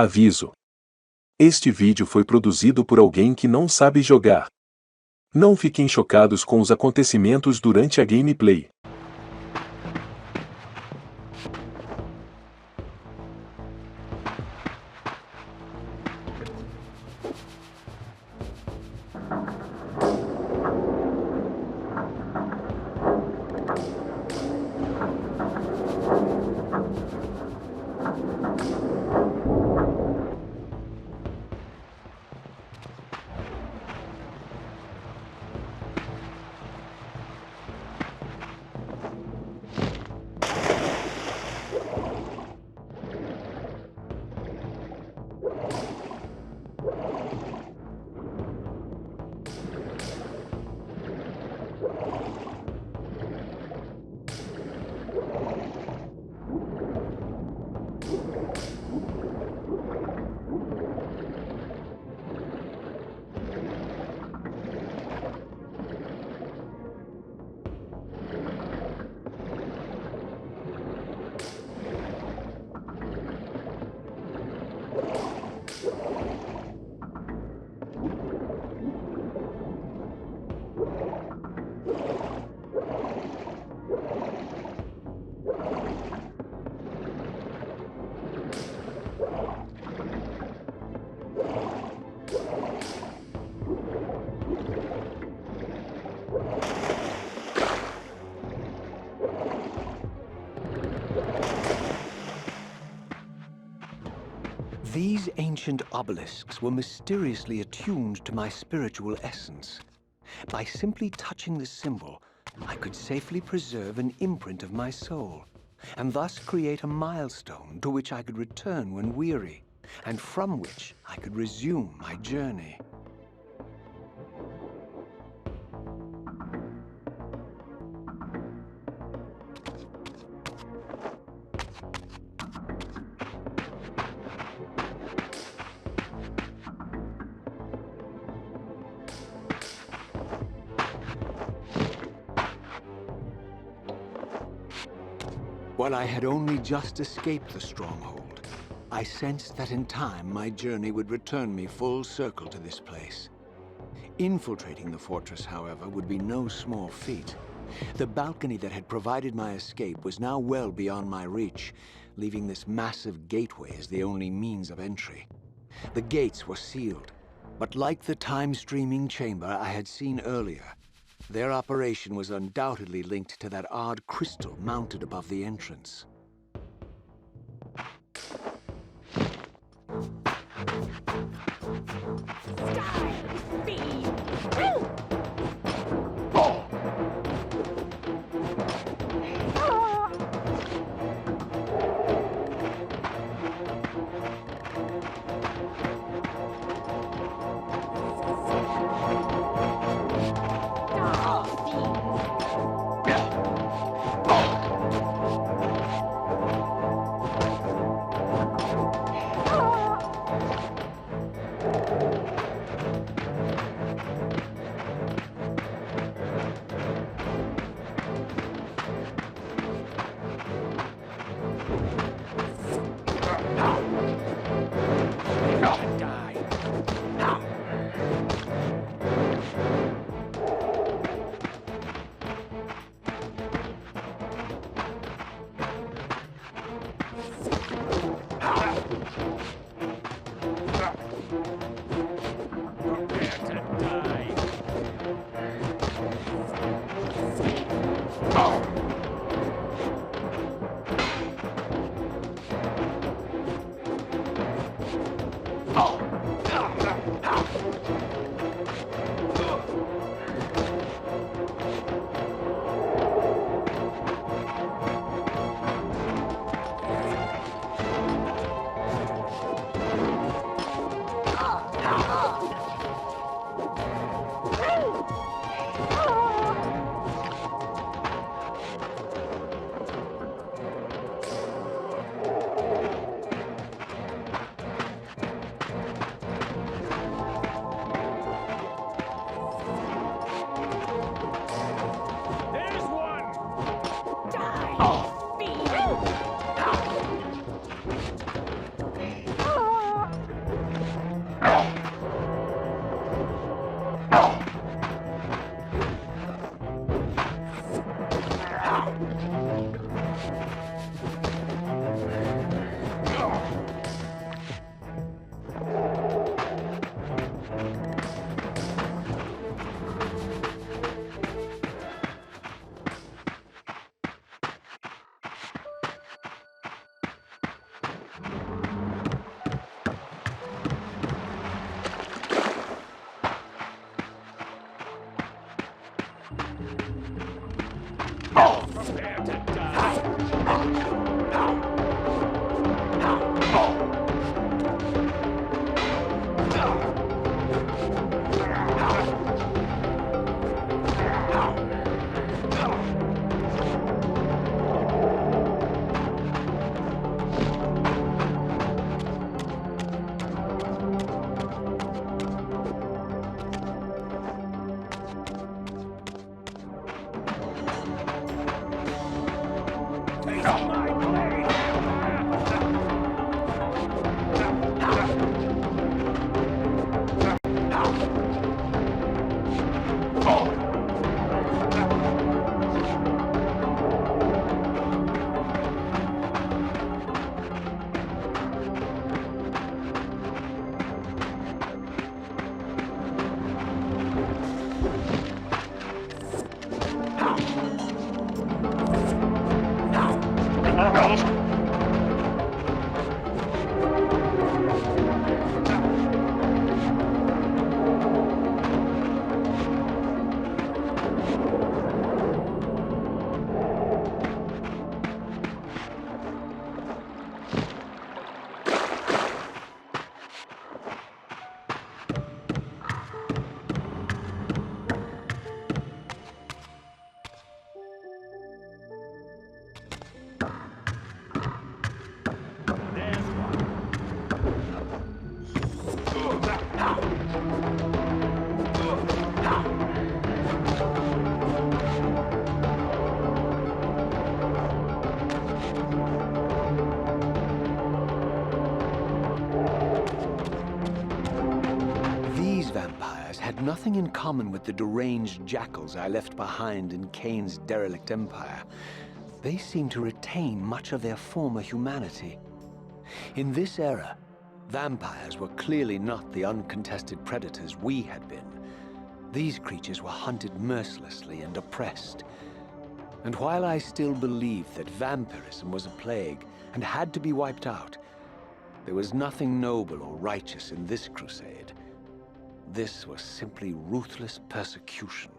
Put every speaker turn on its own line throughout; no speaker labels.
Aviso: este vídeo foi produzido por alguém que não sabe jogar. Não fiquem chocados com os acontecimentos durante a gameplay.
These ancient obelisks were mysteriously attuned to my spiritual essence. By simply touching the symbol, I could safely preserve an imprint of my soul, and thus create a milestone to which I could return when weary, and from which I could resume my journey. While I had only just escaped the stronghold, I sensed that in time my journey would return me full circle to this place. Infiltrating the fortress, however, would be no small feat. The balcony that had provided my escape was now well beyond my reach, leaving this massive gateway as the only means of entry. The gates were sealed, but like the time-streaming chamber I had seen earlier, their operation was undoubtedly linked to that odd crystal mounted above the entrance. Had nothing in common with the deranged jackals I left behind in Kain's derelict empire. They seemed to retain much of their former humanity. In this era, vampires were clearly not the uncontested predators we had been. These creatures were hunted mercilessly and oppressed. And while I still believed that vampirism was a plague and had to be wiped out, there was nothing noble or righteous in this crusade. This was simply ruthless persecution.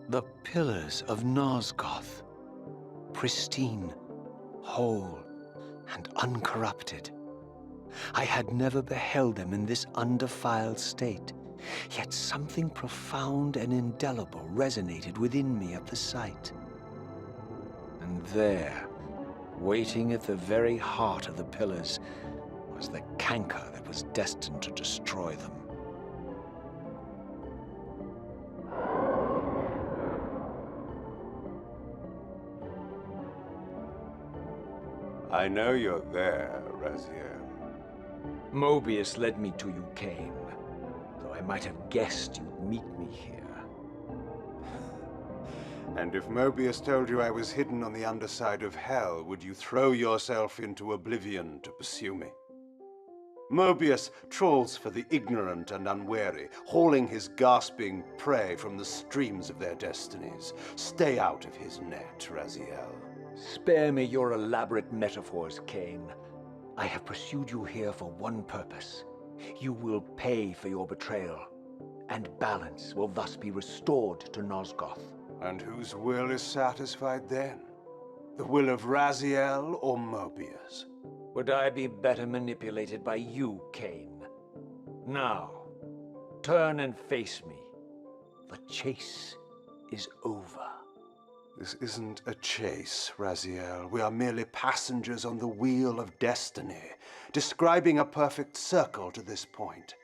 The pillars of Nosgoth, pristine, whole, and uncorrupted. I had never beheld them in this undefiled state, yet something profound and indelible resonated within me at the sight. And there, waiting at the very heart of the pillars, was the canker that was destined to destroy them.
I know you're there, Raziel.
Mobius led me to you, Kain, though I might have guessed you'd meet me here.
And if Mobius told you I was hidden on the underside of hell, would you throw yourself into oblivion to pursue me? Mobius trawls for the ignorant and unwary, hauling his gasping prey from the streams of their destinies. Stay out of his net, Raziel.
Spare me your elaborate metaphors, Kain. I have pursued you here for one purpose. You will pay for your betrayal, and balance will thus be restored to Nosgoth.
And whose will is satisfied then? The will of Raziel or Mobius?
Would I be better manipulated by you, Kain? Now, turn and face me. The chase is over.
This isn't a chase, Raziel. We are merely passengers on the wheel of destiny. describing a perfect circle to this point.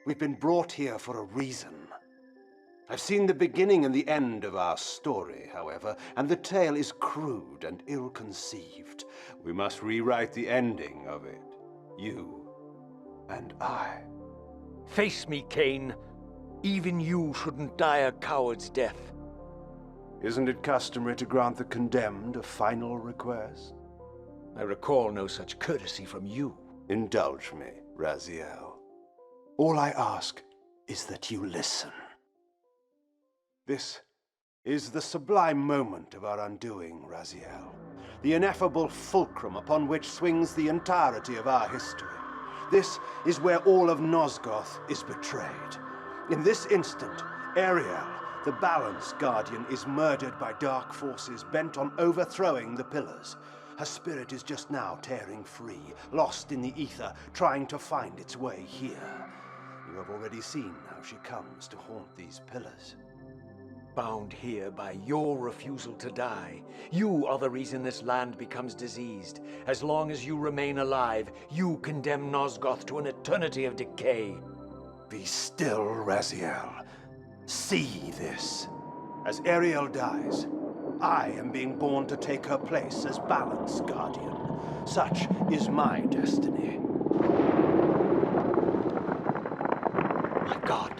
We've been brought here for a reason. I've seen the beginning and the end of our story, however, and the tale is crude and ill-conceived. We must rewrite the ending of it. You and I.
Face me, Kain. Even you shouldn't die a coward's death.
Isn't it customary to grant the condemned a final request?
I recall no such courtesy from you.
Indulge me, Raziel. All I ask is that you listen. This is the sublime moment of our undoing, Raziel. The ineffable fulcrum upon which swings the entirety of our history. This is where all of Nosgoth is betrayed. In this instant, Ariel, the Balance Guardian, is murdered by dark forces bent on overthrowing the Pillars. Her spirit is just now tearing free, lost in the ether, trying to find its way here. You have already seen how she comes to haunt these Pillars.
Bound here by your refusal to die. You are the reason this land becomes diseased. As long as you remain alive, you condemn Nosgoth to an eternity of decay.
Be still, Raziel. See this. As Ariel dies, I am being born to take her place as Balance Guardian. Such is my destiny.
My God.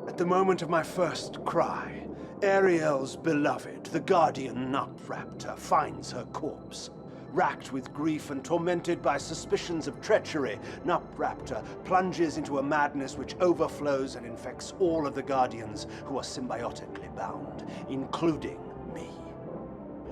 At the moment of my first cry, Ariel's beloved, the Guardian Nutraptor, finds her corpse. Racked with grief and tormented by suspicions of treachery, Nutraptor plunges into a madness which overflows and infects all of the Guardians who are symbiotically bound, including me.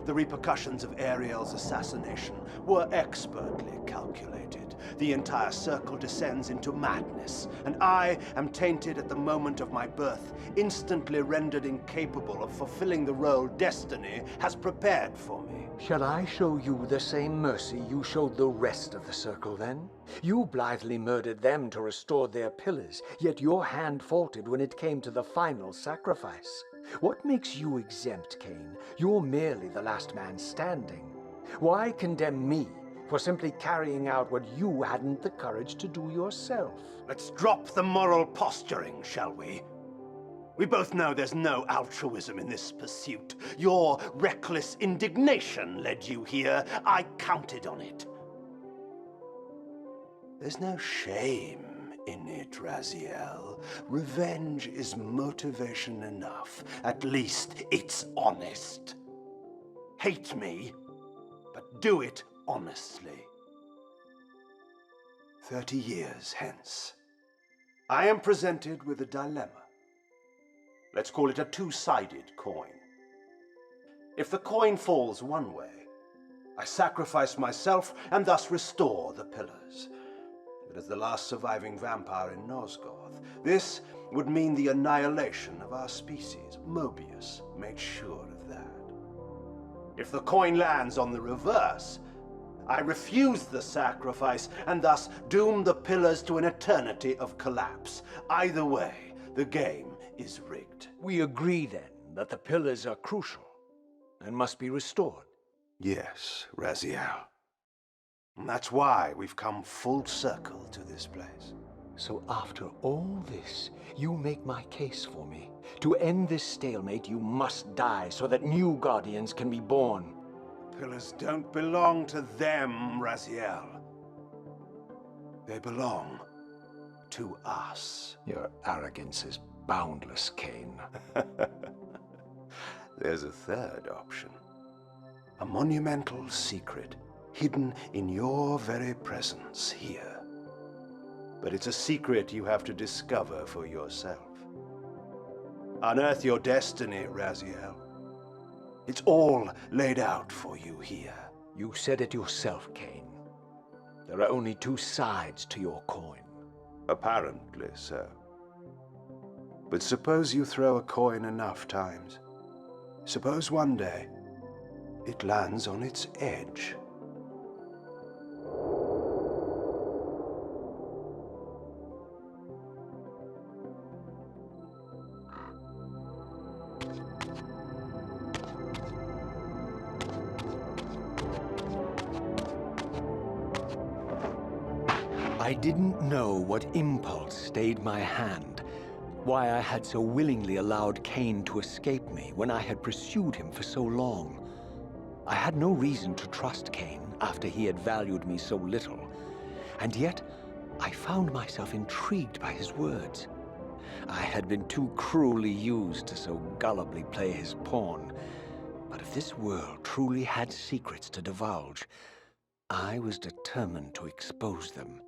The repercussions of Ariel's assassination were expertly calculated. The entire circle descends into madness, and I am tainted at the moment of my birth, instantly rendered incapable of fulfilling the role destiny has prepared for me.
Shall I show you the same mercy you showed the rest of the circle, then? You blithely murdered them to restore their pillars, yet your hand faltered when it came to the final sacrifice. What makes you exempt, Kain? You're merely the last man standing. Why condemn me for simply carrying out what you hadn't the courage to do yourself?
Let's drop the moral posturing, shall we? We both know there's no altruism in this pursuit. Your reckless indignation led you here. I counted on it. There's no shame in it, Raziel. Revenge is motivation enough. At least it's honest. Hate me, but do it honestly. 30 years hence, I am presented with a dilemma. Let's call it a two-sided coin. If the coin falls one way, I sacrifice myself and thus restore the pillars. But as the last surviving vampire in Nosgoth, this would mean the annihilation of our species. Mobius made sure of that. If the coin lands on the reverse, I refuse the sacrifice and thus doom the pillars to an eternity of collapse. Either way, the game is rigged.
We agree, then, that the pillars are crucial and must be restored.
Yes, Raziel. And that's why we've come full circle to this place.
So after all this, you make my case for me. To end this stalemate, you must die so that new Guardians can be born.
Pillars don't belong to them, Raziel. They belong to us.
Your arrogance is boundless, Kain.
There's a third option. A monumental secret hidden in your very presence here. But it's a secret you have to discover for yourself. Unearth your destiny, Raziel. It's all laid out for you here.
You said it yourself, Kain. There are only two sides to your coin.
Apparently so. But suppose you throw a coin enough times. Suppose one day it lands on its edge.
I didn't know what impulse stayed my hand, why I had so willingly allowed Kain to escape me when I had pursued him for so long. I had no reason to trust Kain after he had valued me so little, and yet I found myself intrigued by his words. I had been too cruelly used to so gullibly play his pawn, but if this world truly had secrets to divulge, I was determined to expose them.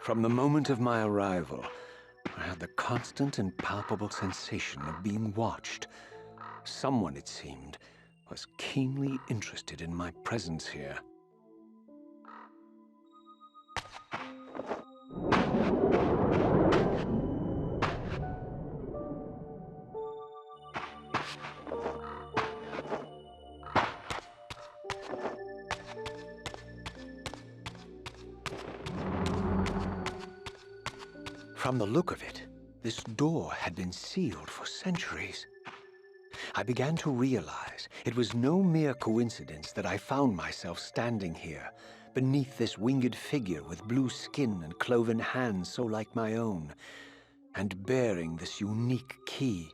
From the moment of my arrival, I had the constant and palpable sensation of being watched. Someone, it seemed, was keenly interested in my presence here. From the look of it, this door had been sealed for centuries. I began to realize it was no mere coincidence that I found myself standing here, beneath this winged figure with blue skin and cloven hands so like my own, and bearing this unique key.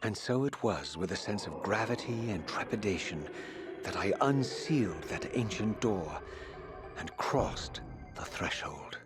And so it was with a sense of gravity and trepidation that I unsealed that ancient door and crossed the threshold.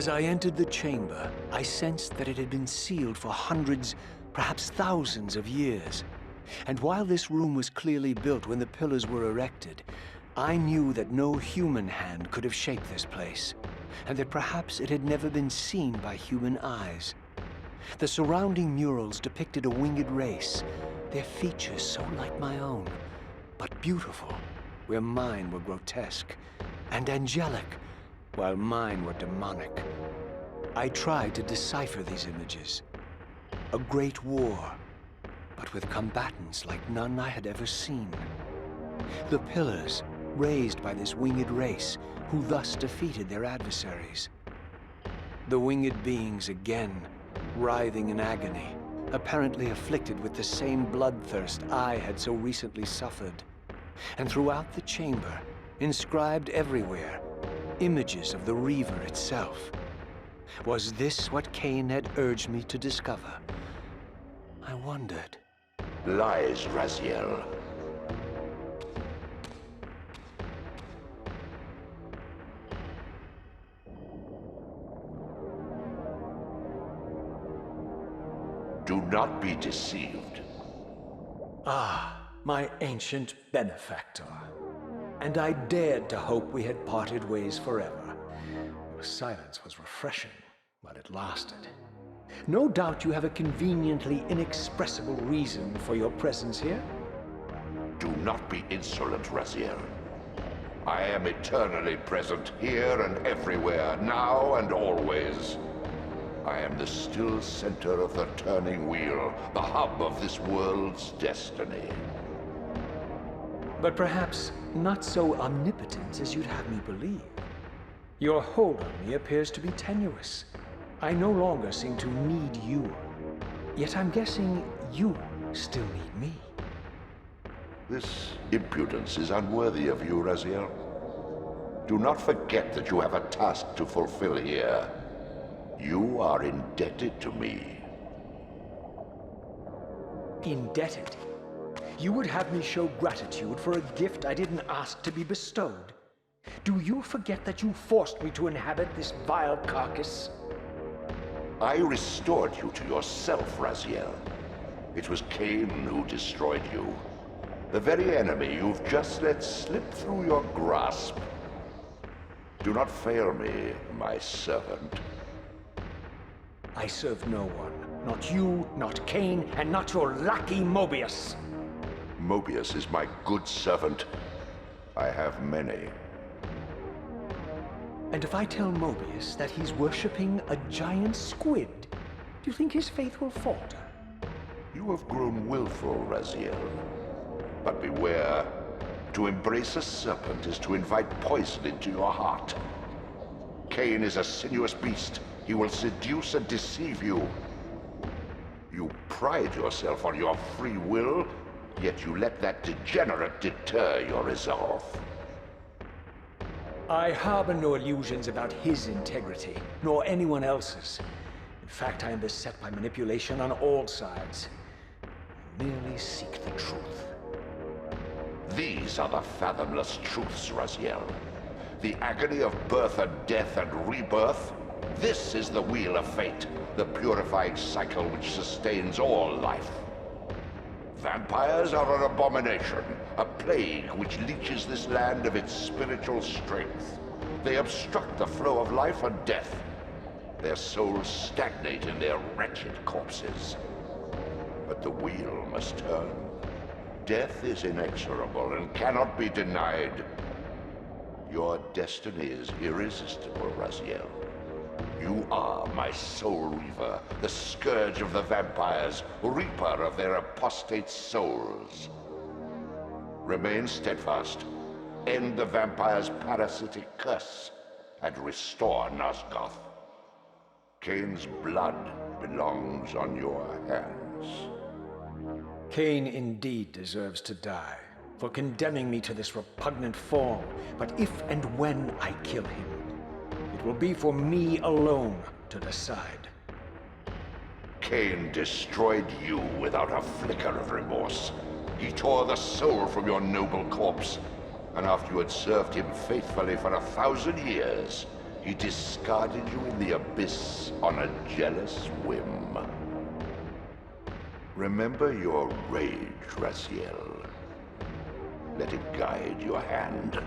As I entered the chamber, I sensed that it had been sealed for hundreds, perhaps thousands of years. And while this room was clearly built when the pillars were erected, I knew that no human hand could have shaped this place, and that perhaps it had never been seen by human eyes. The surrounding murals depicted a winged race, their features so like my own, but beautiful, where mine were grotesque, and angelic, while mine were demonic. I tried to decipher these images. A great war, but with combatants like none I had ever seen. The pillars, raised by this winged race, who thus defeated their adversaries. The winged beings again, writhing in agony, apparently afflicted with the same bloodthirst I had so recently suffered. And throughout the chamber, inscribed everywhere, images of the Reaver itself. Was this what Kain had urged me to discover? I wondered.
Lies, Raziel. Do not be deceived.
Ah, my ancient benefactor. And I dared to hope we had parted ways forever. Your silence was refreshing while it lasted. No doubt you have a conveniently inexpressible reason for your presence here.
Do not be insolent, Raziel. I am eternally present here and everywhere, now and always. I am the still center of the turning wheel, the hub of this world's destiny.
But perhaps not so omnipotent as you'd have me believe. Your hold on me appears to be tenuous. I no longer seem to need you. Yet I'm guessing you still need me.
This impudence is unworthy of you, Raziel. Do not forget that you have a task to fulfill here. You are indebted to me.
Indebted? You would have me show gratitude for a gift I didn't ask to be bestowed? Do you forget that you forced me to inhabit this vile carcass?
I restored you to yourself, Raziel. It was Kain who destroyed you. The very enemy you've just let slip through your grasp. Do not fail me, my servant.
I serve no one. Not you, not Kain, and not your lackey Mobius.
Mobius is my good servant. I have many.
And if I tell Mobius that he's worshipping a giant squid, do you think his faith will falter?
You have grown willful, Raziel. But beware. To embrace a serpent is to invite poison into your heart. Kain is a sinuous beast. He will seduce and deceive you. You pride yourself on your free will, yet you let that degenerate deter your resolve.
I harbor no illusions about his integrity, nor anyone else's. In fact, I am beset by manipulation on all sides. I merely seek the truth.
These are the fathomless truths, Raziel. The agony of birth and death and rebirth. This is the wheel of fate, the purifying cycle which sustains all life. Vampires are an abomination, a plague which leeches this land of its spiritual strength. They obstruct the flow of life and death. Their souls stagnate in their wretched corpses. But the wheel must turn. Death is inexorable and cannot be denied. Your destiny is irresistible, Raziel. You are my soul reaver, the scourge of the vampires, reaper of their apostate souls. Remain steadfast, end the vampire's parasitic curse, and restore Nosgoth. Kain's blood belongs on your hands.
Kain indeed deserves to die for condemning me to this repugnant form, but if and when I kill him, it will be for me alone to decide.
Kain destroyed you without a flicker of remorse. He tore the soul from your noble corpse, and after you had served him faithfully for 1,000 years, he discarded you in the abyss on a jealous whim. Remember your rage, Raziel. Let it guide your hand.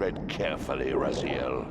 Tread carefully, Raziel.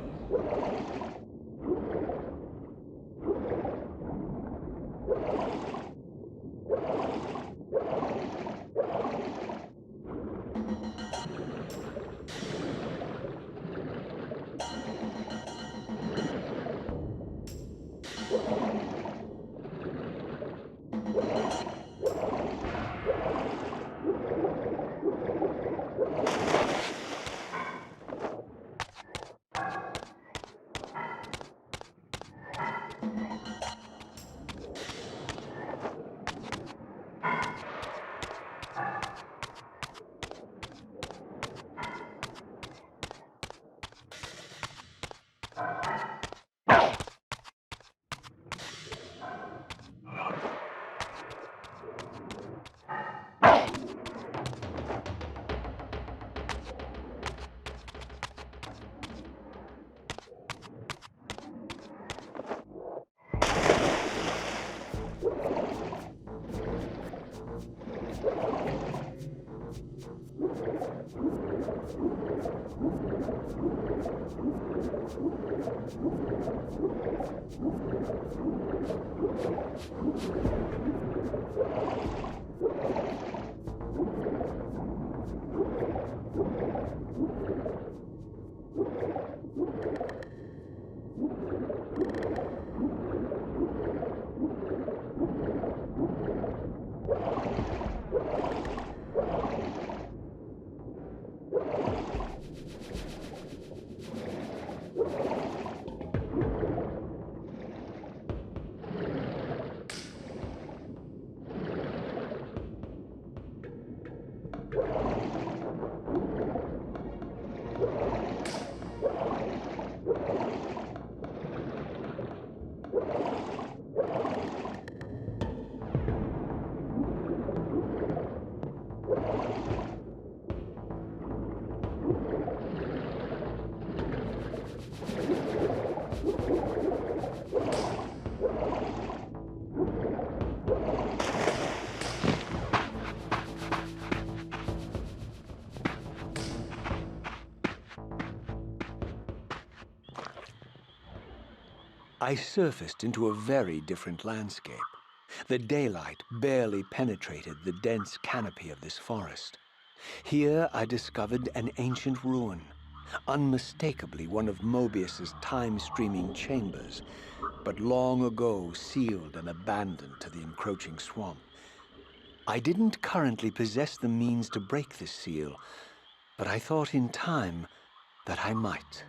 I surfaced into a very different landscape. The daylight barely penetrated the dense canopy of this forest. Here I discovered an ancient ruin, unmistakably one of Mobius's time-streaming chambers, but long ago sealed and abandoned to the encroaching swamp. I didn't currently possess the means to break this seal, but I thought in time that I might.